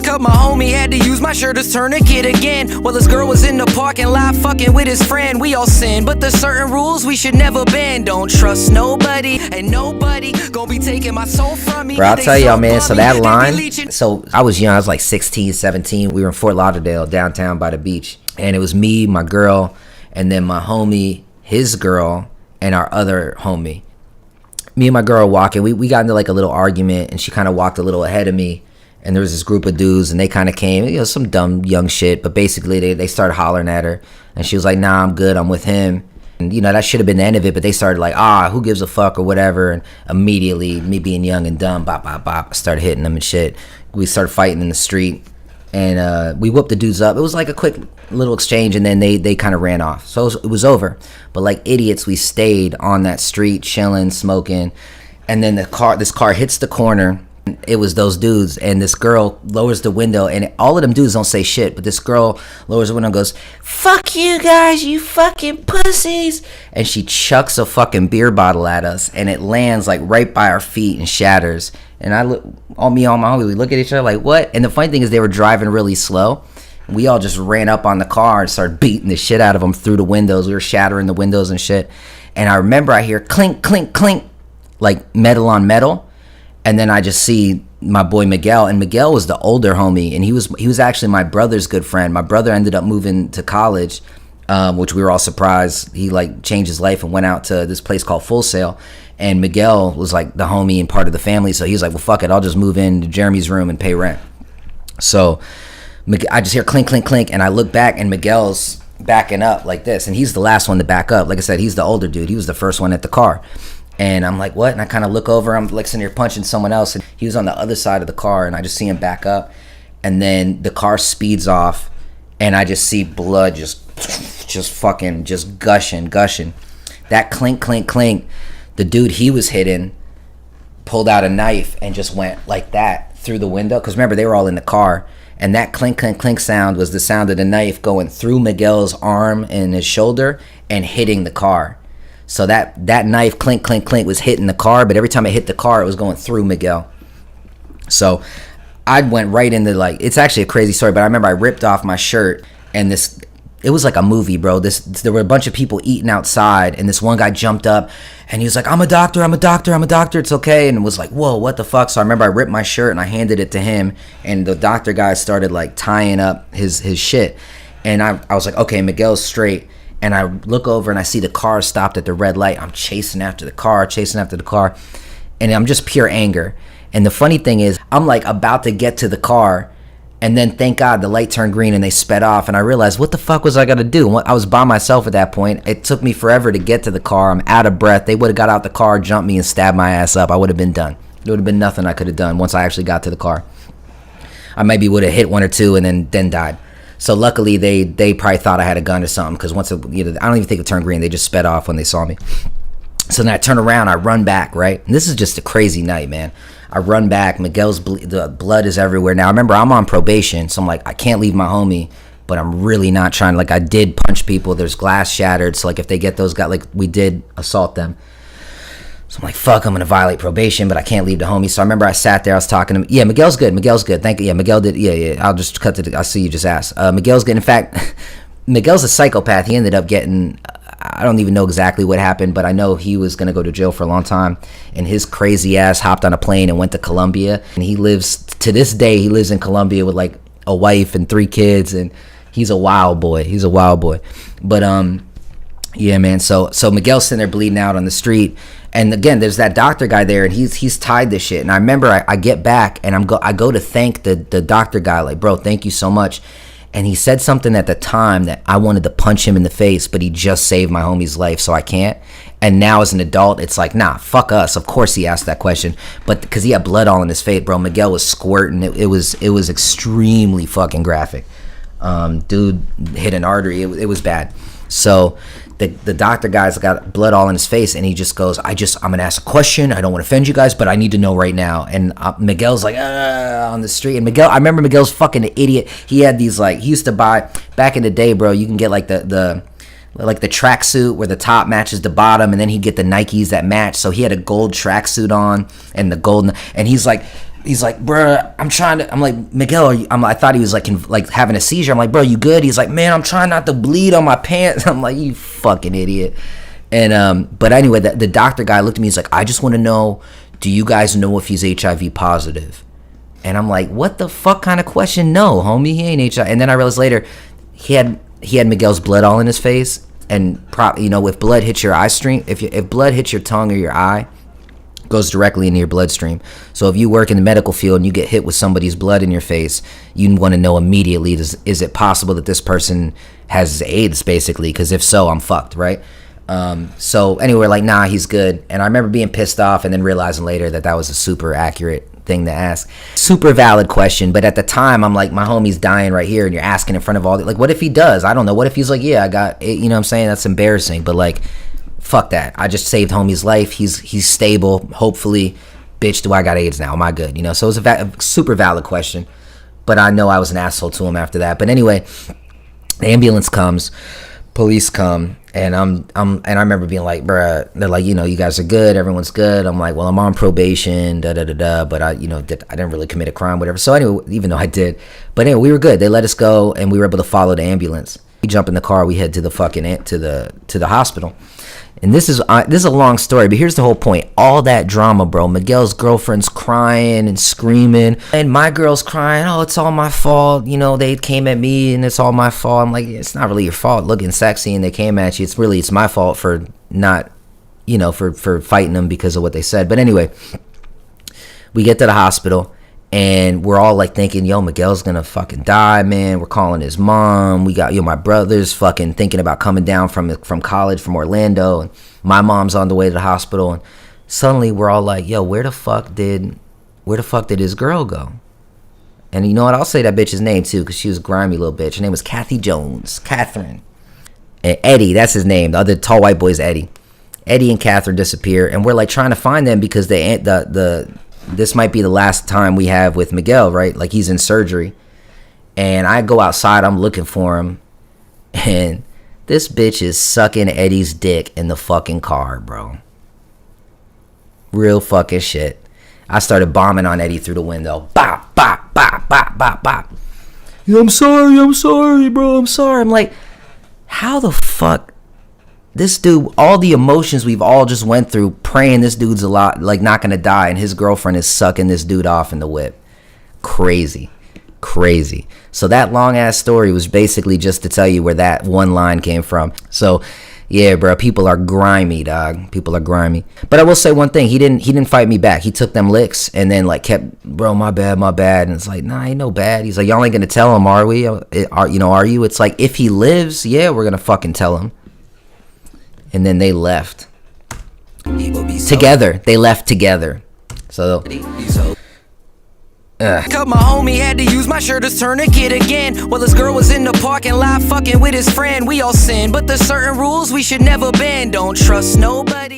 cut, my homie had to use my shirt as tourniquet again. Well, this girl was in the parking lot fucking with his friend. We all sin, but there's certain rules we should never bend. Don't trust nobody, and nobody gonna be taking my soul from me. Bro, I'll tell y'all, man, so that line, so I was young, I was like 16, 17. We were in Fort Lauderdale, downtown by the beach. And it was me, my girl, and then my homie, his girl, and our other homie. Me and my girl walking, we got into like a little argument, and she kind of walked a little ahead of me. And there was this group of dudes, and they kind of came, you know, some dumb young shit. But basically, they started hollering at her. And she was like, nah, I'm good, I'm with him. And, you know, that should have been the end of it. But they started like, who gives a fuck or whatever. And immediately, me being young and dumb, bop, bop, bop, I started hitting them and shit. We started fighting in the street. And we whooped the dudes up. It was like a quick little exchange, and then they kind of ran off. So it was over. But like idiots, we stayed on that street, chilling, smoking. And then this car hits the corner. It was those dudes, and this girl lowers the window, and all of them dudes don't say shit, but this girl lowers the window and goes, fuck you guys, you fucking pussies, and she chucks a fucking beer bottle at us, and it lands like right by our feet and shatters. And I look, all my homie, we look at each other like, what? And the funny thing is, they were driving really slow. We all just ran up on the car and started beating the shit out of them through the windows. We were shattering the windows and shit. And I remember I hear clink, clink, clink, like metal on metal. And then I just see my boy Miguel, and Miguel was the older homie, and he was actually my brother's good friend. My brother ended up moving to college, which we were all surprised. He like changed his life and went out to this place called Full Sail, and Miguel was like the homie and part of the family. So he was like, well, fuck it, I'll just move into Jeremy's room and pay rent. So I just hear clink, clink, clink, and I look back, and Miguel's backing up like this, and he's the last one to back up. Like I said, he's the older dude. He was the first one at the car. And I'm like, what? And I kind of look over. I'm like sitting here punching someone else. And he was on the other side of the car. And I just see him back up. And then the car speeds off. And I just see blood just gushing. That clink, clink, clink. The dude he was hitting pulled out a knife and just went like that through the window. Because remember, they were all in the car. And that clink, clink, clink sound was the sound of the knife going through Miguel's arm and his shoulder and hitting the car. So that knife, clink, clink, clink, was hitting the car, but every time it hit the car, it was going through Miguel. So I went right into, like, it's actually a crazy story, but I remember I ripped off my shirt, and it was like a movie, bro. There were a bunch of people eating outside, and this one guy jumped up, and he was like, I'm a doctor, it's okay, and was like, whoa, what the fuck? So I remember I ripped my shirt, and I handed it to him, and the doctor guy started, like, tying up his shit, and I was like, okay, Miguel's straight. And I look over and I see the car stopped at the red light. I'm chasing after the car. And I'm just pure anger. And the funny thing is, I'm like about to get to the car. And then thank God the light turned green and they sped off. And I realized, what the fuck was I going to do? I was by myself at that point. It took me forever to get to the car. I'm out of breath. They would have got out the car, jumped me, and stabbed my ass up. I would have been done. There would have been nothing I could have done once I actually got to the car. I maybe would have hit one or two and then died. So luckily, they probably thought I had a gun or something, because once I don't even think it turned green. They just sped off when they saw me. So then I turn around, I run back, right? And this is just a crazy night, man. I run back. Miguel's the blood is everywhere. Now, remember, I'm on probation, so I'm like, I can't leave my homie, but I'm really not trying. Like, I did punch people. There's glass shattered, so like if they get those guys, like we did assault them. So I'm like, fuck, I'm going to violate probation, but I can't leave the homie. So I remember I sat there, I was talking to him. Yeah, Miguel's good. Thank you. Yeah, Miguel did. Yeah. I'll just cut to the, I see you just asked. Miguel's good. In fact, Miguel's a psychopath. He ended up getting, I don't even know exactly what happened, but I know he was going to go to jail for a long time. And his crazy ass hopped on a plane and went to Colombia. And he lives, to this day, he lives in Colombia with like a wife and 3 kids. And he's a wild boy. But, yeah, man. So Miguel's sitting there bleeding out on the street. And again, there's that doctor guy there, and he's tied this shit. And I remember I get back, and I go to thank the doctor guy, like, bro, thank you so much. And he said something at the time that I wanted to punch him in the face, but he just saved my homie's life, so I can't. And now as an adult, it's like, nah, fuck us. Of course he asked that question, but because he had blood all in his face, bro. Miguel was squirting. It was extremely fucking graphic. Dude hit an artery. It was bad. So the doctor guy's got blood all in his face, and he just goes, I'm gonna ask a question. I don't want to offend you guys, but I need to know right now. And Miguel's like, on the street. And I remember Miguel's fucking an idiot. He had these, like, he used to buy back in the day, bro. You can get like the tracksuit where the top matches the bottom, and then he'd get the Nikes that match. So he had a gold tracksuit on, and the golden, and he's like, he's like, bruh, I'm like, Miguel, I thought he was like having a seizure. I'm like, bro, you good? He's like, man, I'm trying not to bleed on my pants. I'm like, you fucking idiot. And but anyway, the doctor guy looked at me. He's like, I just want to know, do you guys know if he's HIV positive? And I'm like, what the fuck kind of question? No, homie, he ain't HIV. And then I realized later, he had Miguel's blood all in his face. And if blood hits your eye stream, if blood hits your tongue or your eye, it goes directly into your bloodstream. So if you work in the medical field and you get hit with somebody's blood in your face, you want to know immediately, is it possible that this person has AIDS, basically? Because if so, I'm fucked, right? So anyway, like, nah, he's good. And I remember being pissed off and then realizing later that was a super accurate thing to ask. Super valid question, but at the time I'm like, my homie's dying right here and you're asking in front of all the, like, what if he does? I don't know. What if he's like, yeah, I got it, you know what I'm saying? That's embarrassing, but like, fuck that. I just saved homie's life. He's stable, hopefully. Bitch, do I got AIDS now? Am I good? So it was a super valid question, but I know I was an asshole to him after that. But anyway, the ambulance comes, police come, and I remember being like, bruh, they're like, you guys are good, everyone's good. I'm like, well, I'm on probation, but I didn't really commit a crime, whatever. So anyway, even though I did, but anyway, we were good. They let us go, and we were able to follow the ambulance. We jump in the car, we head to the fucking to the hospital. And this is a long story, but here's the whole point. All that drama, bro. Miguel's girlfriend's crying and screaming, and my girl's crying, oh, it's all my fault. They came at me, and it's all my fault. I'm like, it's not really your fault looking sexy, and they came at you. It's my fault for not, for fighting them because of what they said. But anyway, we get to the hospital, and we're all like thinking, yo, Miguel's gonna fucking die, man. We're calling his mom. We got, my brother's fucking thinking about coming down from college from Orlando, and my mom's on the way to the hospital. And suddenly we're all like, yo, where the fuck did his girl go? And you know what? I'll say that bitch's name too, because she was a grimy little bitch. Her name was Catherine. And Eddie, that's his name. The other tall white boy is Eddie. Eddie and Catherine disappear, and we're like trying to find them because this might be the last time we have with Miguel, right? Like, he's in surgery. And I go outside, I'm looking for him. And this bitch is sucking Eddie's dick in the fucking car, bro. Real fucking shit. I started bombing on Eddie through the window. Bop, bop, bop, bop, bop, bop. I'm sorry, bro. I'm sorry. I'm like, how the fuck? This dude, all the emotions we've all just went through, praying this dude's not gonna die, and his girlfriend is sucking this dude off in the whip. Crazy. So that long ass story was basically just to tell you where that one line came from. So yeah, bro, people are grimy, dog. People are grimy. But I will say one thing: he didn't fight me back. He took them licks and then like kept, bro, my bad. And it's like, nah, ain't no bad. He's like, y'all ain't gonna tell him, are we? Are you? It's like, if he lives, yeah, we're gonna fucking tell him. And then they left together. They left together. So Cause my homie had to use my shirt as tourniquet again. Well, this girl was in the parking lot fucking with his friend. We all sin, but there's certain rules we should never bend. Don't trust nobody.